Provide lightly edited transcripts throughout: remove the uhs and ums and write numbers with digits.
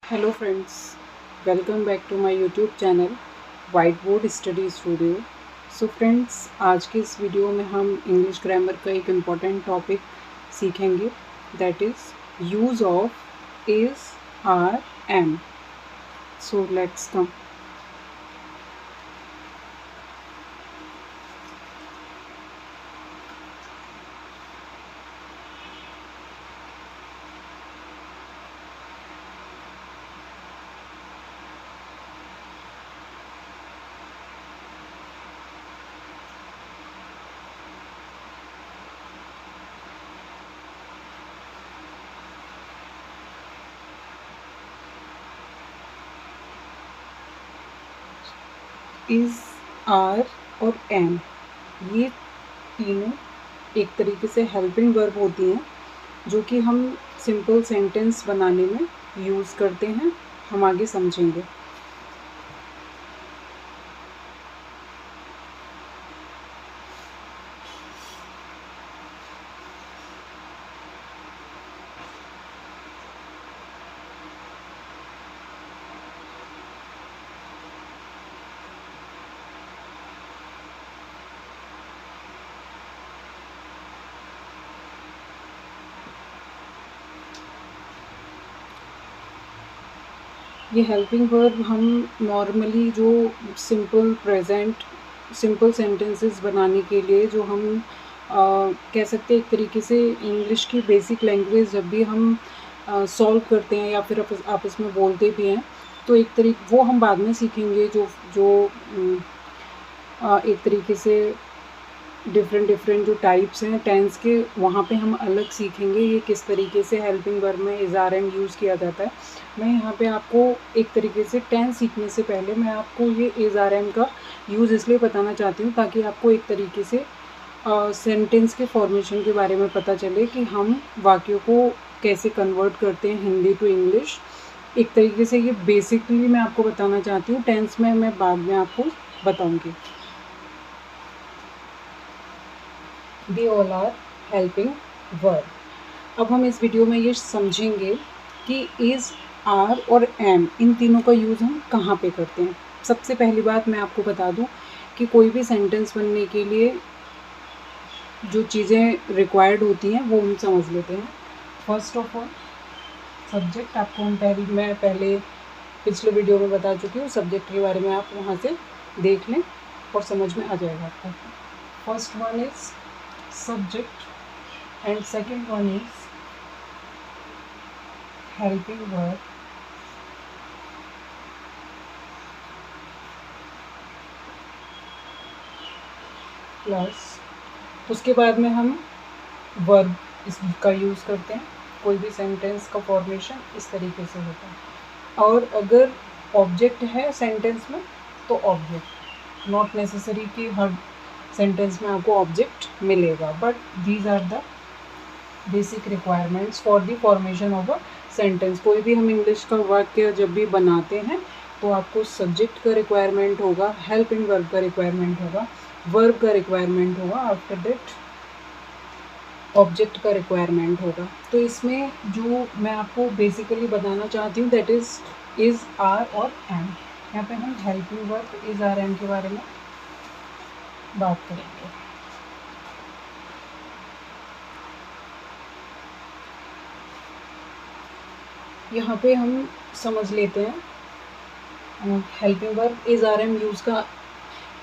Hello friends, welcome back to my YouTube channel Whiteboard Study Studio। So friends, आज के इस video में हम इंग्लिश ग्रामर का एक इम्पॉर्टेंट टॉपिक सीखेंगे, that is use of is, are, am. So let's come. Is, are और am, ये तीनों एक तरीके से हेल्पिंग वर्ब होती हैं जो कि हम सिंपल सेंटेंस बनाने में यूज़ करते हैं। हम आगे समझेंगे। ये हेल्पिंग वर्ब हम नॉर्मली जो सिंपल प्रेजेंट सिंपल सेंटेंसेस बनाने के लिए जो हम कह सकते हैं, एक तरीके से इंग्लिश की बेसिक लैंग्वेज जब भी हम सॉल्व करते हैं या फिर आपस में बोलते भी हैं, तो एक तरीके वो हम बाद में सीखेंगे। जो जो एक तरीके से डिफरेंट जो टाइप्स हैं टेंस के, वहाँ पे हम अलग सीखेंगे ये किस तरीके से हेल्पिंग वर्ब में इज़ आर एम यूज़ किया जाता है। मैं यहाँ पे आपको एक तरीके से टेंस सीखने से पहले मैं आपको ये इज़ आर एम का यूज़ इसलिए बताना चाहती हूँ ताकि आपको एक तरीके से सेंटेंस के फॉर्मेशन के बारे में पता चले कि हम वाक्यों को कैसे कन्वर्ट करते हैं हिंदी टू इंग्लिश। एक तरीके से ये बेसिकली मैं आपको बताना चाहती हूँ, टेंस में मैं बाद में आपको बताऊँगी। They all are helping verb. अब हम इस वीडियो में ये समझेंगे कि इज़, आर और एम, इन तीनों का यूज़ हम कहाँ पे करते हैं। सबसे पहली बात मैं आपको बता दूं कि कोई भी सेंटेंस बनने के लिए जो चीज़ें रिक्वायर्ड होती हैं वो हम समझ लेते हैं। फर्स्ट ऑफ ऑल सब्जेक्ट, आपको मैं पहले पिछले वीडियो में बता चुकी हूँ। सब्जेक्ट के बारे में आप वहाँ से देख लें और समझ में आ जाएगा आपको। First one is subject and second one is helping verb plus उसके बाद में हम वर्ब इसका यूज़ करते हैं। कोई भी सेंटेंस का फॉर्मेशन इस तरीके से होता है। और अगर ऑब्जेक्ट है सेंटेंस में तो ऑब्जेक्ट, नॉट नेसेसरी कि हर सेंटेंस में आपको ऑब्जेक्ट मिलेगा, but these are the basic requirements for the formation of a sentence. कोई भी हम इंग्लिश का वाक्य जब भी बनाते हैं तो आपको सब्जेक्ट का रिक्वायरमेंट होगा, हेल्पिंग वर्ब का रिक्वायरमेंट होगा, वर्ब का रिक्वायरमेंट होगा, आफ्टर दैट ऑब्जेक्ट का रिक्वायरमेंट होगा। तो इसमें जो मैं आपको बेसिकली बताना चाहती हूँ दैट इज़, आर और एम। यहाँ पे हम helping verb is, are, am के बारे में बात करेंगे। यहाँ पे हम समझ लेते हैं helping verb is, are, am use का,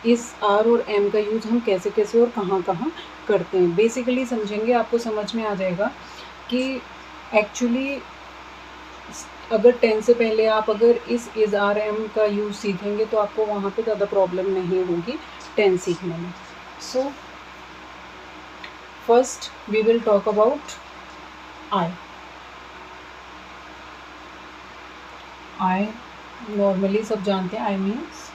इस आर और एम का यूज़ हम कैसे कैसे और कहाँ कहाँ करते हैं। बेसिकली समझेंगे, आपको समझ में आ जाएगा कि एक्चुअली अगर टेंस से पहले आप अगर इस इज़, आर, एम का यूज़ सीखेंगे तो आपको वहाँ पे ज़्यादा प्रॉब्लम नहीं होगी टेंस सीखने में। So first we will talk about I. I normally सब जानते हैं, आई मीन्स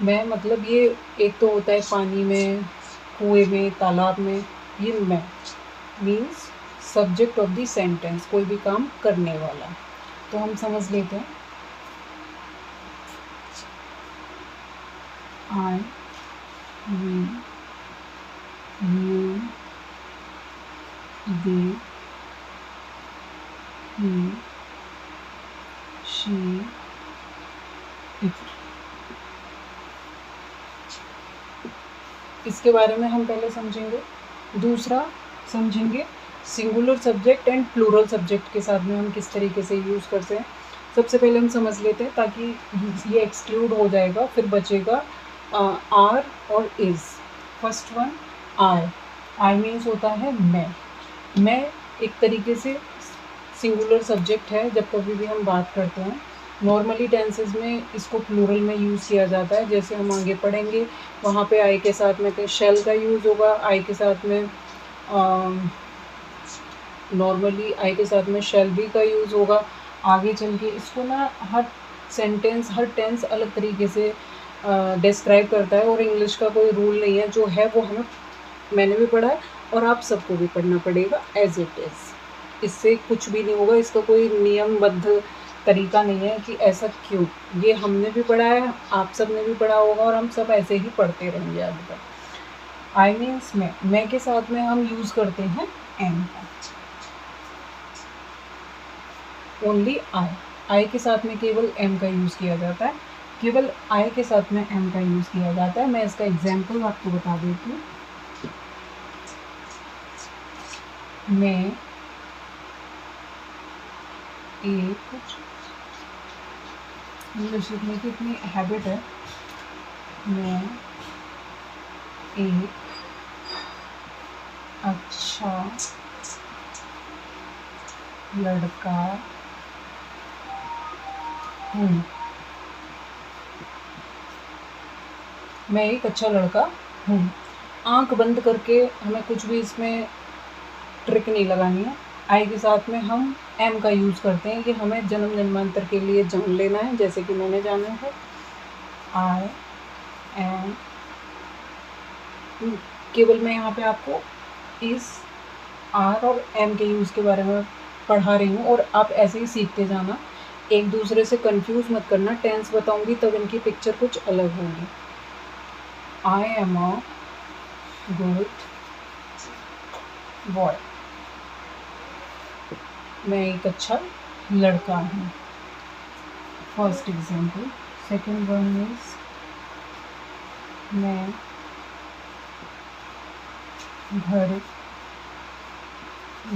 मैं मतलब ये एक तो होता है पानी में, कुएं में, तालाब में। ये मैं means subject of the sentence, कोई भी काम करने वाला। तो हम समझ लेते हैं I, we, you, they, he, she, it. इसके बारे में हम पहले समझेंगे। दूसरा समझेंगे singular subject and plural subject के साथ में हम किस तरीके से यूज़ करते हैं। सबसे पहले हम समझ लेते हैं ताकि ये एक्सक्लूड हो जाएगा, फिर बचेगा आर और is. First one I means होता है मैं एक तरीके से सिंगुलर सब्जेक्ट है। जब कभी भी हम बात करते हैं नॉर्मली टेंसेस में इसको प्लूरल में यूज़ किया जाता है। जैसे हम आगे पढ़ेंगे वहाँ पे आई के साथ में शेल का यूज़ होगा, आई के साथ में नॉर्मली आई के साथ में शेल बी का यूज़ होगा। आगे चल के इसको ना हर सेंटेंस हर टेंस अलग तरीके से डिस्क्राइब करता है और इंग्लिश का कोई रूल नहीं है। जो है वो मैंने भी पढ़ा है और आप सबको भी पढ़ना पड़ेगा एज इट इज़। इससे कुछ भी नहीं होगा, इसका कोई नियमबद्ध तरीका नहीं है कि ऐसा क्यों। ये हमने भी पढ़ा है, आप सब ने भी पढ़ा होगा और हम सब ऐसे ही पढ़ते रहेंगे आगे तक। आई मीन्स मैं के साथ में हम यूज़ करते हैं एम का, ओनली आई के साथ में केवल एम का यूज़ किया जाता है, केवल आई के साथ में एम का यूज़ किया जाता है। मैं इसका एग्जाम्पल आपको बता देती हूँ। मैं एक इंग्लिश लिखने की इतनी हैबिट है, मैं एक अच्छा लड़का हूँ। मैं एक अच्छा लड़का हूँ। आंख बंद करके हमें कुछ भी इसमें ट्रिक नहीं लगानी है। आई के साथ में हम एम का यूज़ करते हैं कि हमें जन्म जन्मांतर के लिए जान लेना है, जैसे कि मैंने जाना है आई एम। केवल मैं यहाँ पे आपको इस आर और एम के यूज़ के बारे में पढ़ा रही हूँ और आप ऐसे ही सीखते जाना, एक दूसरे से कंफ्यूज मत करना। टेंस बताऊँगी तब इनकी पिक्चर कुछ अलग होगी। I am a good boy, मैं एक अच्छा लड़का हूँ। First example. Second one is मैं घर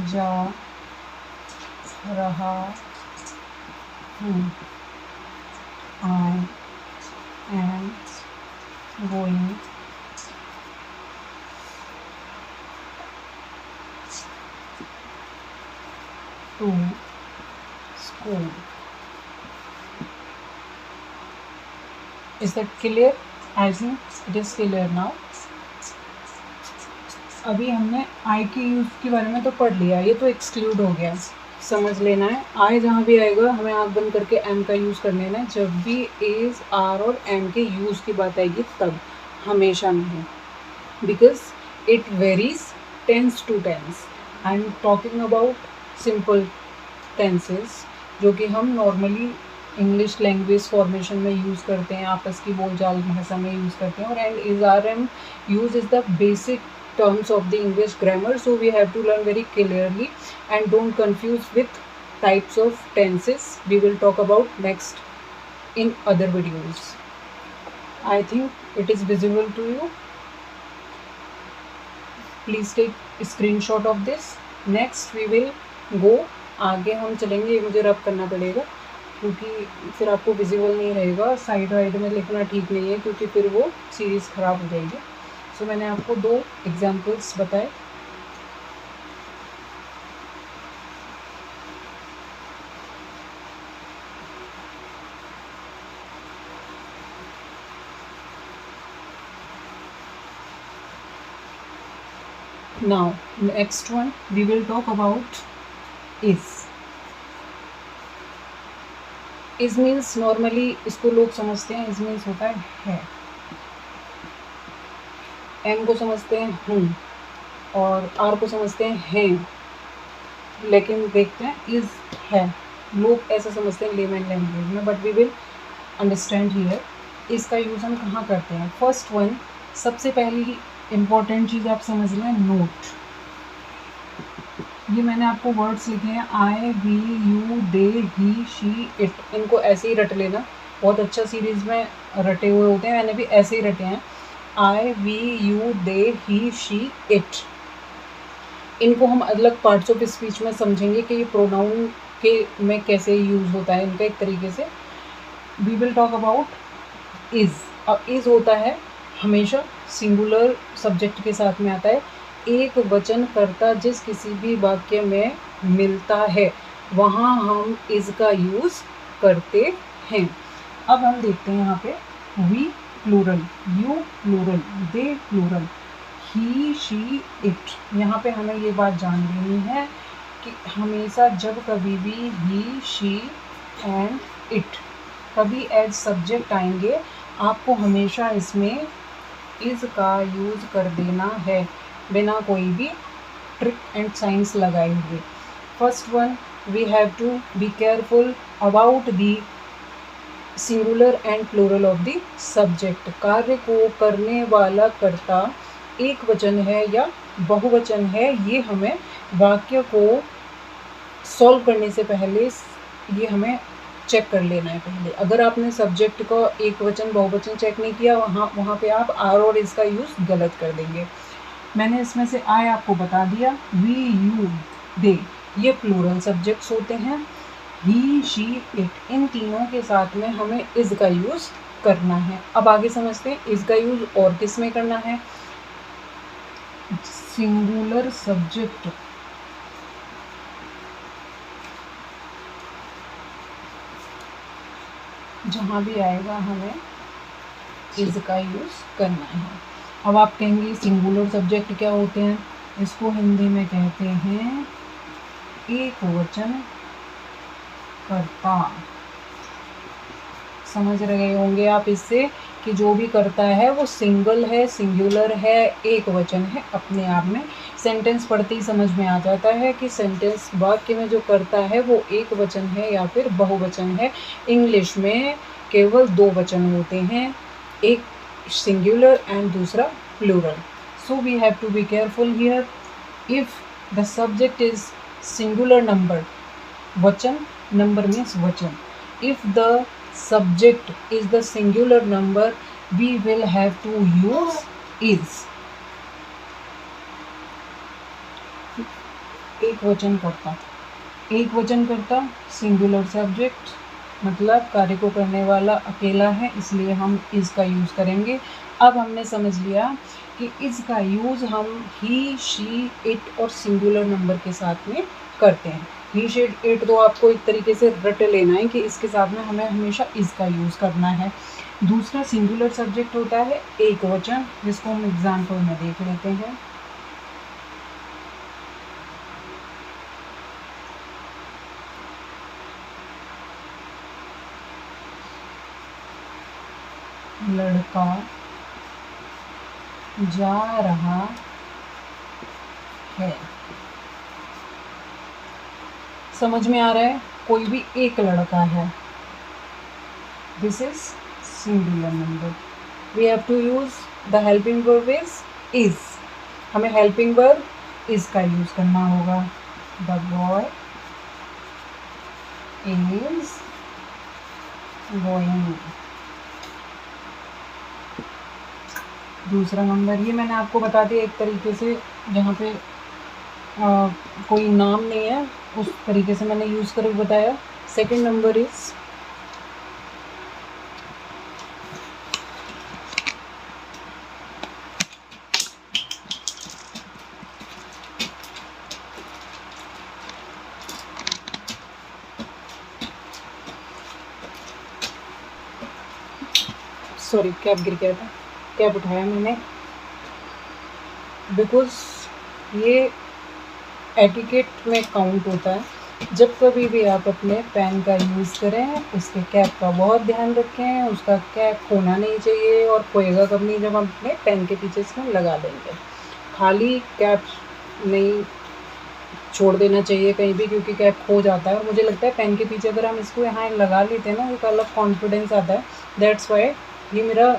जा रहा हूँ। I am going to school. Is that clear? I think it is clear now. अभी हमने आई के यूज़ के बारे में तो पढ़ लिया, ये तो एक्सक्लूड हो गया। समझ लेना है आई जहाँ भी आएगा हमें आँख बंद करके एम का यूज़ कर लेना है। जब भी इज आर और एम के यूज़ की बात आएगी तब, हमेशा नहीं, because it varies tense to tense. I am talking about simple tenses जो कि हम नॉर्मली इंग्लिश लैंग्वेज फॉर्मेशन में यूज़ करते हैं, आपस की बोलचाल भाषा में यूज़ करते हैं। और and is are am use is the basic terms of the English grammar, so we have to learn very clearly and don't confuse with types of tenses. We will talk about next in other videos. I think it is visible to you. Please take a screenshot of this. Next we will go, आगे हम चलेंगे। ये मुझे रब करना पड़ेगा क्योंकि फिर आपको विजिबल नहीं रहेगा। साइड वाइड में लिखना ठीक नहीं है क्योंकि फिर वो सीरीज़ ख़राब हो जाएगी। तो मैंने आपको 2 एग्जाम्पल्स बताए। Now next one we will talk about is means normally इसको लोग समझते हैं इज मीन्स होता है। एम को समझते हैं हूँ और आर को समझते हैं, लेकिन देखते हैं इज है। लोग ऐसा समझते हैं लेमन लैंग्वेज में, but we will understand here. इसका यूज़ हम कहाँ करते हैं। फर्स्ट वन, सबसे पहली इम्पॉर्टेंट चीज़ आप समझ लें, नोट। ये मैंने आपको वर्ड्स लिखे हैं I, we, you, they, he, she, it. इनको ऐसे ही रट लेना, बहुत अच्छा सीरीज़ में रटे हुए होते हैं, मैंने भी ऐसे ही रटे हैं। I, we, you, they, he, she, it. इनको हम अलग पार्ट्स ऑफ स्पीच में समझेंगे कि ये प्रोनाउन के में कैसे यूज़ होता है इनका एक तरीके से। We will talk about is. अब इज़ होता है हमेशा सिंगुलर सब्जेक्ट के साथ में आता है। एक वचन कर्ता जिस किसी भी वाक्य में मिलता है वहाँ हम इज़ का यूज़ करते हैं। अब हम देखते हैं यहाँ पे we plural, you plural, they plural, he, she, it. यहाँ पे हमें ये बात जान लेनी है कि हमेशा जब कभी भी ही, शी एंड इट कभी एज सब्जेक्ट आएंगे, आपको हमेशा इसमें इज़ का यूज़ कर देना है बिना कोई भी ट्रिक एंड साइंस लगाए हुए। First one, we have to be careful about the singular and plural of the subject. कार्य को करने वाला कर्ता एक वचन है या बहुवचन है, ये हमें वाक्य को सॉल्व करने से पहले ये हमें चेक कर लेना है पहले। अगर आपने सब्जेक्ट का एक वचन बहुवचन चेक नहीं किया, वहाँ पे आप आर और इसका यूज़ गलत कर देंगे। मैंने इसमें से आई आपको बता दिया। वी, यू, दे ये प्लूरल सब्जेक्ट्स होते हैं। ही, शी, इट इन तीनों के साथ में हमें इज़ का यूज़ करना है। अब आगे समझते हैं इज़ का यूज़ और किस में करना है। सिंगुलर सब्जेक्ट जहाँ भी आएगा हमें इज़ का यूज़ करना है। अब आप कहेंगे सिंगुलर सब्जेक्ट क्या होते हैं? इसको हिंदी में कहते हैं एक वचन कर्ता। समझ रहे होंगे आप इससे कि जो भी करता है वो सिंगल है, सिंगुलर है, एक वचन है अपने आप में। सेंटेंस पढ़ते ही समझ में आ जाता है कि सेंटेंस वाक्य में जो करता है वो एक वचन है या फिर बहुवचन है। इंग्लिश में केवल दो वचन होते हैं, एक सिंगुलर एंड दूसरा plural. So we have to be careful here. If the subject is singular number, वचन, number means वचन, if the subject is the singular number we will have to use is। एक वचन करता, एक वचन करता, singular subject मतलब कार्य को करने वाला अकेला है, इसलिए हम इज़ का यूज़ करेंगे। अब हमने समझ लिया कि इज़ का यूज़ हम ही, शी, इट और सिंगुलर नंबर के साथ में करते हैं। ही, शी, इट तो आपको एक तरीके से रट लेना है कि इसके साथ में हमें हमेशा इज़ का यूज़ करना है। दूसरा सिंगुलर सब्जेक्ट होता है एक वचन, जिसको हम एग्जाम्पल में देख लेते हैं। लड़का जा रहा है। समझ में आ रहा है? कोई भी एक लड़का है, this is singular number. We have to use the helping verb is. हमें हेल्पिंग वर्ब इज का यूज करना होगा। The boy is going. दूसरा नंबर, ये मैंने आपको बता दिया एक तरीके से, जहाँ पे कोई नाम नहीं है उस तरीके से मैंने यूज़ करके बताया। Second number is sorry, cap गिर गया था, कैप उठाया मैंने, बिकॉज ये एटिकेट में काउंट होता है। जब कभी भी आप अपने पेन का यूज़ करें, उसके कैप का बहुत ध्यान रखें। उसका कैप खोना नहीं चाहिए, और खोएगा कब नहीं, जब हम अपने पेन के पीछे इसमें लगा देंगे। खाली कैप नहीं छोड़ देना चाहिए कहीं भी, क्योंकि कैप खो जाता है। और मुझे लगता है पेन के पीछे अगर हम इसको यहाँ लगा लेते हैं ना, एक अलग कॉन्फिडेंस आता है। दैट्स वाई ये मेरा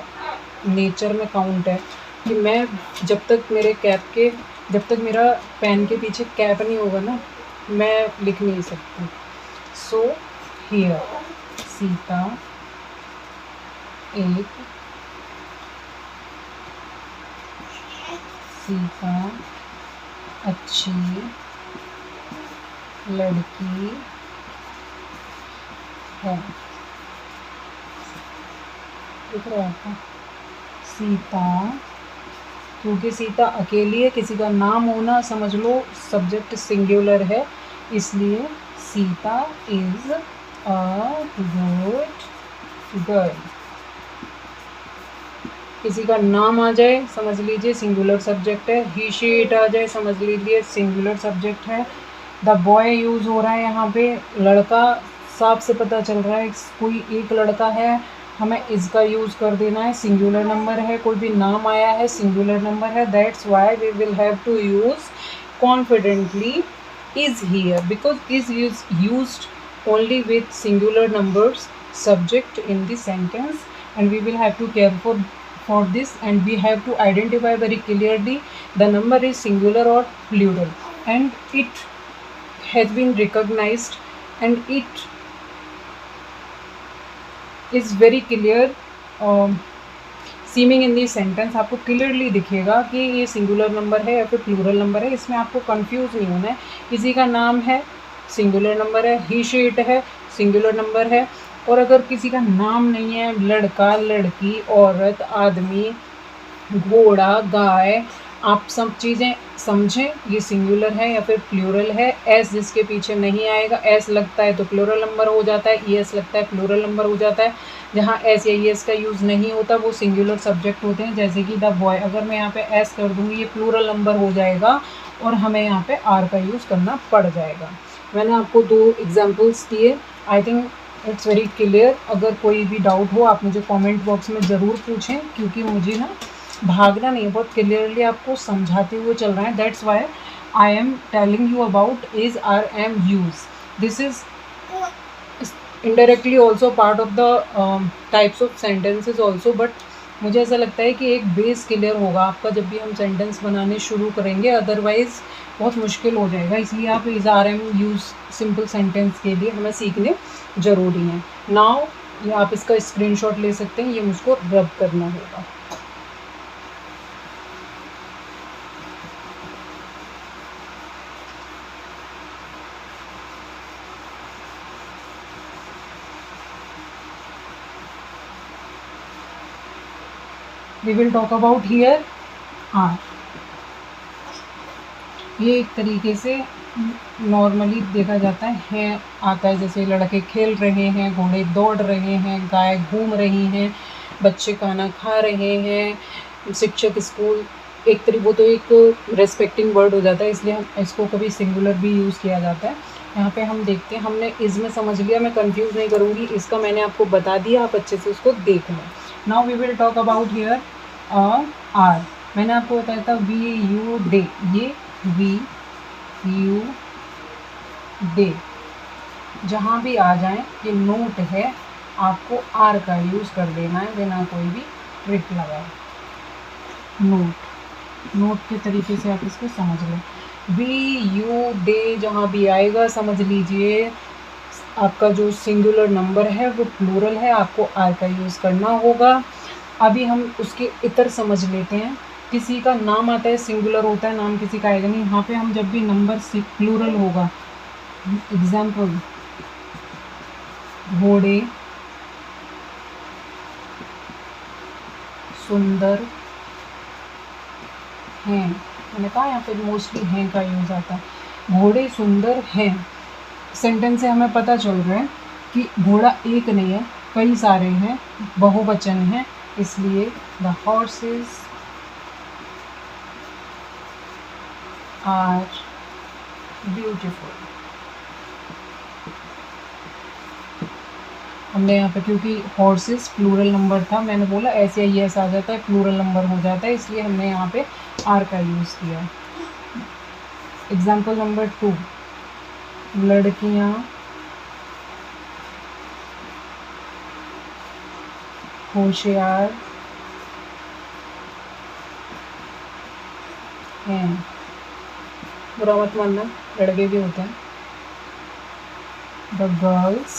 नेचर में काउंट है कि मैं जब तक मेरे कैप के जब तक मेरा पेन के पीछे कैप नहीं होगा ना, मैं लिख नहीं सकती। सो हियर सीता एक सीता अच्छी लड़की है। दिख रहा है आपको? सीता, क्योंकि सीता अकेली है, किसी का नाम होना समझ लो सब्जेक्ट सिंगुलर है, इसलिए Sita is a good girl. किसी का नाम आ जाए समझ लीजिए सिंगुलर सब्जेक्ट है। ही शी इट आ जाए समझ लीजिए सिंगुलर सब्जेक्ट है। द बॉय यूज़ हो रहा है यहाँ पे, लड़का साफ से पता चल रहा है कोई एक लड़का है, हमें इसका यूज़ कर देना है, सिंगुलर नंबर है, कोई भी नाम आया है सिंगुलर नंबर है, that's why we will have to use confidently is here because is used only with singular numbers subject in the sentence, and we will have to care for this, and we have to identify very clearly the number is singular or plural, and it has been recognized and it is very clear seeming in the सेंटेंस। आपको clearly दिखेगा कि ये singular number है या फिर plural number है, इसमें आपको कंफ्यूज नहीं होना है। किसी का नाम है सिंगुलर नंबर है, ही शी इट है सिंगुलर नंबर है, और अगर किसी का नाम नहीं है, लड़का लड़की औरत आदमी घोड़ा गाय, आप सब चीज़ें समझें ये सिंगुलर है या फिर प्लूरल है। एस जिसके पीछे नहीं आएगा, एस लगता है तो प्लूरल नंबर हो जाता है, ई एस लगता है प्लूरल नंबर हो जाता है। जहाँ एस या ई एस का यूज़ नहीं होता वो सिंगुलर सब्जेक्ट होते हैं, जैसे कि द बॉय, अगर मैं यहाँ पे एस कर दूँगी ये प्लूरल नंबर हो जाएगा और हमें यहाँ पे आर का यूज़ करना पड़ जाएगा। मैंने आपको 2 एग्जाम्पल्स दिए, I think it's very clear. अगर कोई भी डाउट हो आप मुझे कमेंट बॉक्स में ज़रूर पूछें, क्योंकि मुझे ना भागना नहीं है, बहुत क्लियरली आपको समझाते हुए चल रहा है, that's why I am telling you about is are am use. This is indirectly also part of the types of sentences also, but मुझे ऐसा लगता है कि एक बेस क्लियर होगा आपका जब भी हम सेंटेंस बनाने शुरू करेंगे, अदरवाइज़ बहुत मुश्किल हो जाएगा। इसलिए आप is are am use simple sentence के लिए हमें सीखने ज़रूरी हैं। नाउ ये आप इसका स्क्रीनशॉट ले सकते हैं, ये मुझको रब करना होगा। we will talk about here are। ये एक तरीके से नॉर्मली देखा जाता है आता है, जैसे लड़के खेल रहे हैं, घोड़े दौड़ रहे हैं, गाय घूम रही हैं, बच्चे खाना खा रहे हैं, शिक्षक स्कूल, एक तरीके वो तो एक रेस्पेक्टिंग वर्ड हो जाता है, इसलिए हम इसको कभी सिंगुलर भी यूज़ किया जाता है। यहाँ पे हम देखते हैं, हमने इसमें समझ लिया, मैं कंफ्यूज नहीं करूँगी, इसका मैंने आपको बता दिया, आप अच्छे से उसको देख लें। Now we will talk about here are. मैंने आपको बताया था वी यू डे, ये वी यू डे जहाँ भी आ जाए ये नोट है, आपको आर का यूज़ कर देना है बिना कोई भी ट्रिक लगाए। नोट के तरीके से आप इसको समझ लें। वी यू डे जहाँ भी आएगा समझ लीजिए आपका जो सिंगुलर नंबर है वो प्लूरल है, आपको आर का यूज़ करना होगा। अभी हम उसके इतर समझ लेते हैं। किसी का नाम आता है सिंगुलर होता है, नाम किसी का आएगा नहीं। यहाँ पे हम जब भी नंबर से प्लूरल होगा, एग्जाम्पल घोड़े सुंदर हैं, मैंने कहा यहाँ पे मोस्टली हैं का यूज़ आता है। घोड़े सुंदर हैं, सेंटेंस से हमें पता चल रहा है कि घोड़ा एक नहीं है, कई सारे हैं, बहुवचन है, इसलिए द हॉर्सेस आर ब्यूटीफुल। हमने यहाँ पे क्योंकि हॉर्सेस प्लूरल नंबर था, मैंने बोला ऐसे ही ऐसा आ जाता है, प्लूरल नंबर हो जाता है, इसलिए हमने यहाँ पे आर का यूज़ किया। एग्जाम्पल नंबर 2, लड़कियाँ होशियार हैं। बुरा मत मानना, लड़के भी होते हैं। The girls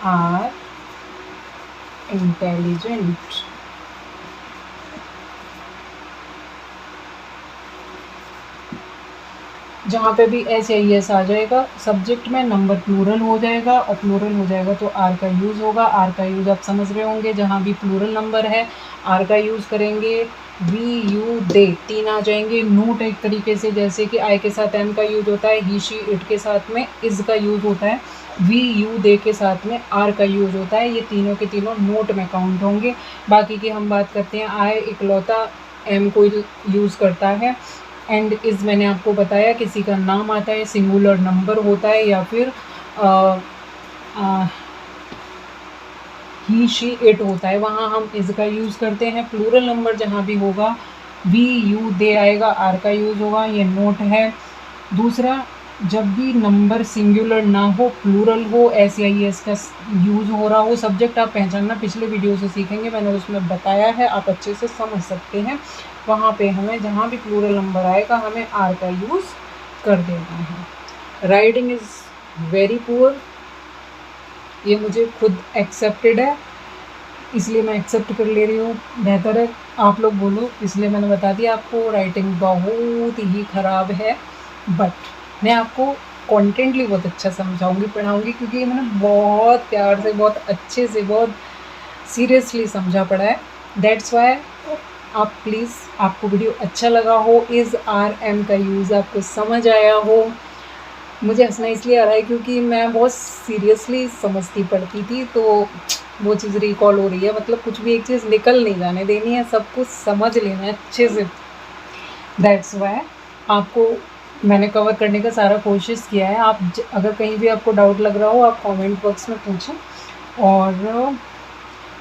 are intelligent. जहाँ पे भी एस या एस आ जाएगा सब्जेक्ट में, नंबर प्लूरल हो जाएगा, और प्लूरल हो जाएगा तो आर का यूज़ होगा। आर का यूज़ आप समझ रहे होंगे, जहाँ भी प्लूरल नंबर है आर का यूज़ करेंगे। वी यू दे 3 आ जाएंगे। नोट एक तरीके से जैसे कि आई के साथ एम का यूज़ होता है, ही शी इट के साथ में इज़ का यूज़ होता है, वी यू दे के साथ में आर का यूज़ होता है। ये तीनों के तीनों नोट में काउंट होंगे। बाकी की हम बात करते हैं, आई इकलौता एम को यूज़ करता है। एंड इज़ मैंने आपको बताया किसी का नाम आता है, सिंगुलर नंबर होता है, या फिर ही शी इट होता है, वहाँ हम इज़ का यूज़ करते हैं। प्लूरल नंबर जहाँ भी होगा वी यू दे आएगा, आर का यूज़ होगा, ये नोट है। दूसरा, जब भी नंबर सिंगुलर ना हो, प्लूरल हो, एस या एस का यूज़ हो रहा हो, सब्जेक्ट आप पहचानना पिछले वीडियो से सीखेंगे, मैंने उसमें बताया है, आप अच्छे से समझ सकते हैं। वहाँ पे हमें जहाँ भी प्लूरल नंबर आएगा हमें आर का यूज़ कर देना है। राइटिंग इज़ वेरी पुअर, ये मुझे खुद एक्सेप्टेड है, इसलिए मैं एक्सेप्ट कर ले रही हूँ। बेहतर है आप लोग बोलो, इसलिए मैंने बता दिया आपको। राइटिंग बहुत ही ख़राब है, बट मैं आपको कॉन्टेंटली बहुत अच्छा समझाऊंगी, पढ़ाऊंगी, क्योंकि मैंने बहुत प्यार से, बहुत अच्छे से, बहुत सीरियसली समझा पड़ा है। दैट्स वाई आप प्लीज़, आपको वीडियो अच्छा लगा हो, इज़ आर एम का यूज़ आपको समझ आया हो। मुझे हंसना इसलिए आ रहा है क्योंकि मैं बहुत सीरियसली समझती पढ़ती थी, तो वो चीज़ रिकॉल हो रही है। मतलब कुछ भी एक चीज़ निकल नहीं जाने देनी है, सब कुछ समझ लेना है अच्छे से। दैट्स वाई आपको मैंने कवर करने का सारा कोशिश किया है। आप अगर कहीं भी आपको डाउट लग रहा हो, आप कमेंट बॉक्स में पूछें। और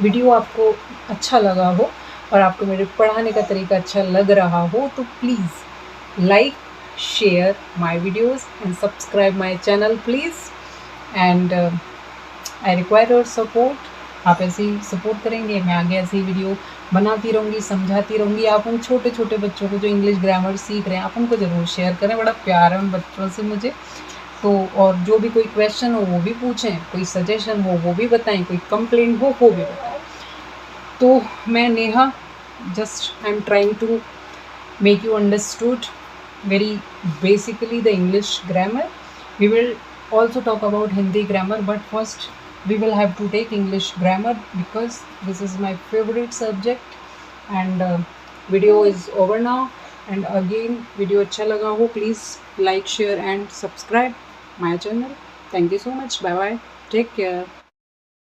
वीडियो आपको अच्छा लगा हो और आपको मेरे पढ़ाने का तरीका अच्छा लग रहा हो, तो please like, share my videos and subscribe my channel please, and I require your support। आप ऐसे ही सपोर्ट करेंगे, मैं आगे ऐसे ही वीडियो बनाती रहूँगी, समझाती रहूँगी। आप उन छोटे छोटे बच्चों को जो इंग्लिश ग्रामर सीख रहे हैं, आप उनको ज़रूर शेयर करें। बड़ा प्यार है उन बच्चों से मुझे तो। और जो भी कोई क्वेश्चन हो वो भी पूछें, कोई सजेशन हो वो भी बताएं, कोई कंप्लेंट हो वो भी बताएं। तो मैं Neha, just I am trying to make you understood very basically the English grammar। We will also talk about Hindi grammar, but first we will have to take English grammar because this is my favorite subject। and video is over now, and again video अच्छा लगा हो please like, share and subscribe my channel। Thank you so much, bye bye, take care।